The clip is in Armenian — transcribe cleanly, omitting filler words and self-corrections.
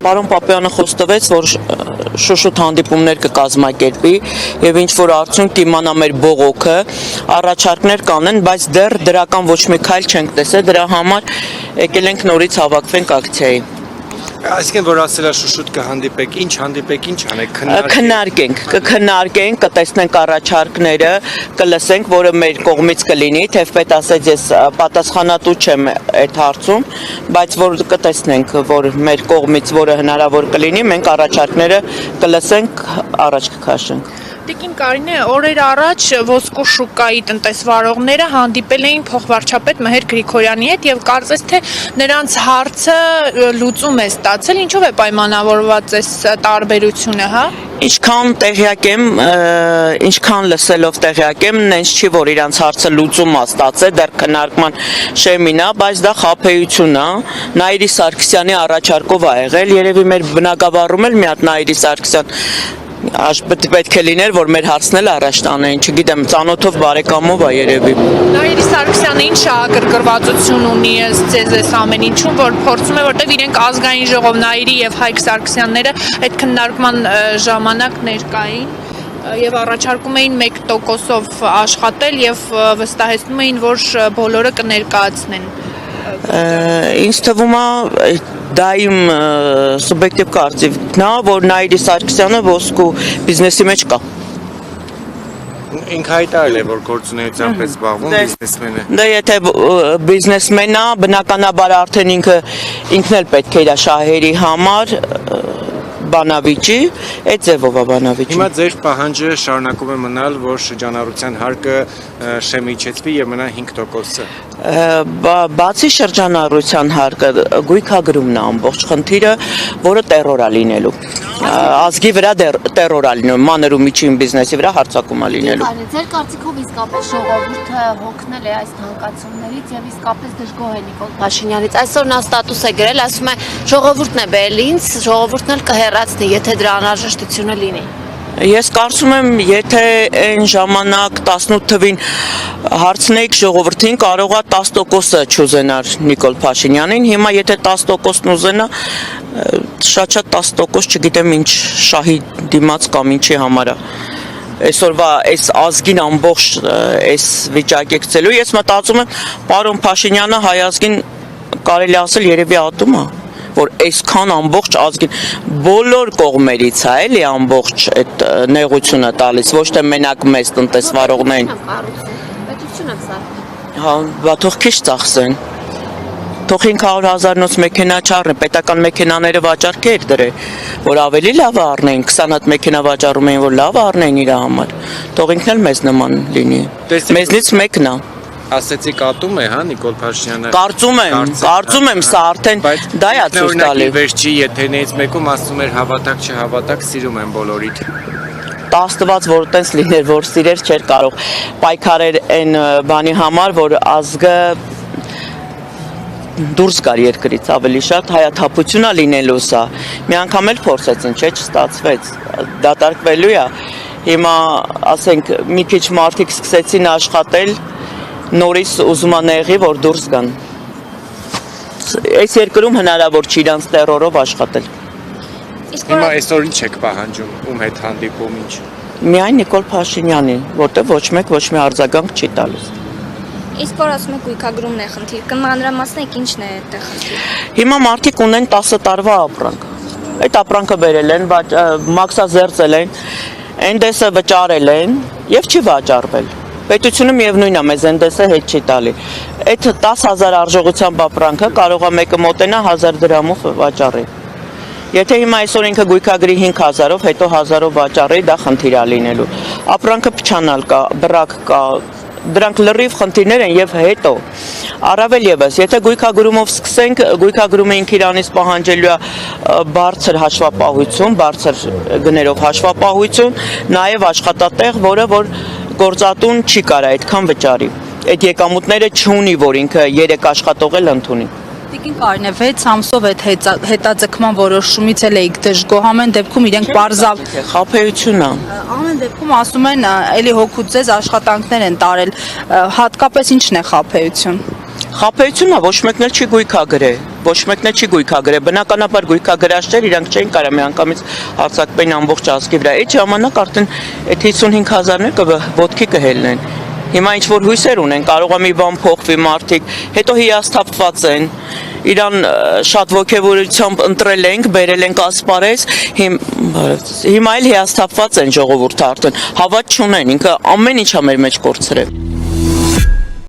Պարոն Պապյանը խոստովեց, որ շուշուտ հանդիպումներ կկազմակերպի եւ ինչ որ արդյունք կիմանա մեր բողոքը, առաջարկներ կանեն, բայց դեռ դրական ոչ մի քայլ չենք տեսել, դրա համար եկել ենք նորից հավաքվենք ակցիայի։ Այսինքն որ ասելա շուշուտ կհանդիպեք, ինչ անեք, քննարկենք, կտեսնենք առաջարկները, կլսենք, որը մեր կողմից կլինի, թեպետ ասեց ես պատասխանատու չեմ այդ հարցում, բայց որ կտեսնենք, որ մեր կողմից որը հնարավոր կլինի, մենք առաջարկները կլսենք, առաջ կքաշենք։ Տիկին Կարինե, օրեր առաջ ոսկու շուկայի տնտեսվարողները հանդիպել էին փոխվարչապետ Մհեր Գրիգորյանի հետ եւ կարծես թե նրանց հարցը լուծում է ստացել, ինչով է պայմանավորված այս տարբերությունը, հա? Ինչքան տեղյակ եմ, ինչքան լսելով տեղյակ եմ, նենց չի, որ իրանց հարցը լուծում է ստացել, դեռ քննարկման շեմին է, բայց դա խաբեություն է, Նայիրի Սարգսյանի առաջարկով է եղել, երևի մեր բնակավարում էլ մի հատ Նայիրի Սարգսյան պետք է լիներ, որ մեր հարցն էլ առաջ տանեն, չգիտեմ, ծանոթով բարեկամով է երևի։ Նայիրի Սարգսյանը ինչ ագրգռվածություն ունի ձեզ ամեն ինչում, որ փորձում է, որտեղ իրենք ազգային ժողով Նայիրի եւ Հայկ Սարգսյանները այդ քննարկման ժամանակ ներկային եւ առաջարկում էին 1%-ով աշխատել եւ վստահեցնում էին, որ բոլորը կներկայացնեն։ Ինձ թվում է դա իմ սուբյեկտիվ կարծիքն է, որ Նայիրի Սարգսյանը ոսկու բիզնեսի մեջ կա։ Ինքը հայտարարել է, որ գործունեությամբ է զբաղվում, բիզնեսմեն է։ Դա եթե բիզնեսմեն է, բնականաբար արդեն ինքն էլ պետք է իր շահերի համար բանավիճի, այդ ձևով է բանավիճի։ Հիմա ձեր պահանջը շարունակում է մնալ, որ շրջանառության հարկը շեմիչեցվի եւ մնա 5%-ը։ Բացի շրջանառության հարկը գույքագրումն է ամբողջ խնդիրը, որը տերոր է լինելու։ Ազգի վրա տերոր է լինելու, մանր ու միջին բիզնեսի վրա հարձակում է լինելու։ Ձեր կարծիքով իսկապես ժողովուրդը հոգնել է այս թանկացումներից եւ իսկապես դժգոհ է Նիկոլ Փաշինյանից։ Այսօր նա ստատուս է գրել, ասում է ժողովուրդն է բերել ինձ, ժողովուրդն էլ կհեռացնի, եթե դրա անհրաժեշտությունը լինի։ Ես կարծում եմ, եթե այն ժամանակ 18 թվին հարցնեիք ժողովրդին, կարող է 10%-ը չուզենար Նիկոլ Փաշինյանին, հիմա եթե 10%-ն ուզենա, շատ 10%, չգիտեմ ինչ շահի դիմաց կամ ինչի համար է։ Այսօրվա այս ազգին ամբողջ այս վիճակի գցելու, ես մտածում եմ, պարոն Փաշինյանը հայ ազգին կարելի ասել երևի ատում է, որ այսքան ամբողջ ազգին բոլոր կողմերից է էլի ամբողջ այդ նեղությունը տալիս, ոչ թե մենակ մեծ տնտեսվարողներին։ Պետությունը ծախսի։ Հա, բա թող քիչ ծախսեն։ Թող 500,000-նոց մեքենա չառնեն, պետական մեքենաները վաճառքի էր դրել, որ ավելի լավ առնեն, 20 հատ մեքենա վաճառում էին, որ լավ առնեն իր համար։ Թող ինքն էլ մեզ նման լինի։ Մեզնից մեկն է։ Ասեցիք ատում է, հա, Նիկոլ Փաշինյանը։ Կարծում եմ, սա արդեն դա է ցույց տալի։ Վերջի եթերներից մեկում ասում էր հավատակ չհավատակ, սիրում են բոլորիդ։ Աստված որ տես լիներ, որ սիրեր չէր կարող պայքարեր այն բանի համար, որ ազգը դուրս գար երկրից ավելի շատ հայաթափություն է լինելու սա։ Մի անգամ էլ փորձեցին, չէ, չստացվեց։ Դատարկվելու է։ Հիմա ասենք մի քիչ մարդիկ սկսեցին աշխատել, նորից ուզում է նեղի, որ դուրս գան։ Այս երկրում հնարավոր չի իրանց տերորով աշխատել։ Հիմա այսօր ինչ եք պահանջում, ում հետ հանդիպում ինչ։ Միայն Նիկոլ Փաշինյանի, որտեղ ոչ մեկ ոչ մի արձագանք չի տալիս։ Իսկ որ ասում եք գույքագրումն է խնդիր, կմանրամասնեք ինչն է այդտեղ խնդիր։ Հիմա մարդիկ ունեն 10 տարվա ապրանք։ Այդ ապրանքը բերել են, մաքսազերծել են, էնդեսը վճարել են եւ չի վաճառվել։ Պետությունը միևնույնն է, մեզ էնդեսը հետ չի տալի։ Այդ 10,000 արժողությամբ ապրանքը կարող է մեկը մոտենա 1000 դրամով վաճառի։ Եթե հիմա այսօր ինքը գույքագրի 5,000-ով, հետո 1000-ով վաճառի, դա խնդիր է լինելու։ Ապրանքը փչանալ կա, բռակ կա, դրանք լրիվ խնդիրներ են եւ հետո առավել եւս եթե գույքագրումով սկսենք գույքագրումը ինքը իրանից պահանջելու է բարձր հաշվապահություն, բարձր գներով հաշվապահություն, նաեւ աշխատատեղ, որը որ գործատուն չի կարա այդքան վճարի։ Այդ եկամուտները չունի, որ ինքը 3 աշխատող էլ ընդունի։ Տիկին Կարինե 6 ամսով այդ հետաձգման որոշումից էլ էիք դժգոհ, ամեն դեպքում իրենք պարզավ խաբեություն է։ Ամեն դեպքում ասում են էլի հոգուց ձեզ աշխատանքներ են տարել, հատկապես ինչն է խաբեություն։ Խաբեությունը ոչ մեկն էլ չի գույքագրել, ոչ մեկն չի գույքագրել, բնականաբար գույքագրած չէր, իրանք չէին կարող միանգամից արձակվեն ամբողջ ազգի վրա։ Այդ ժամանակ արդեն այդ 55,000-ը ոտքի կհելնեն։ Հիմա ինչ որ հույսեր ունեն, կարող է մի բան փոխվի մարդիկ, հետո հիասթափված են, իրան շատ ոգևորությամբ ընտրել ենք, բերել ենք ասպարեզ, հիմա էլ հիասթափված են ժողովուրդը արդեն, հավատ չունեն, ինքը ամեն ինչա մեր մեջ կորցրել։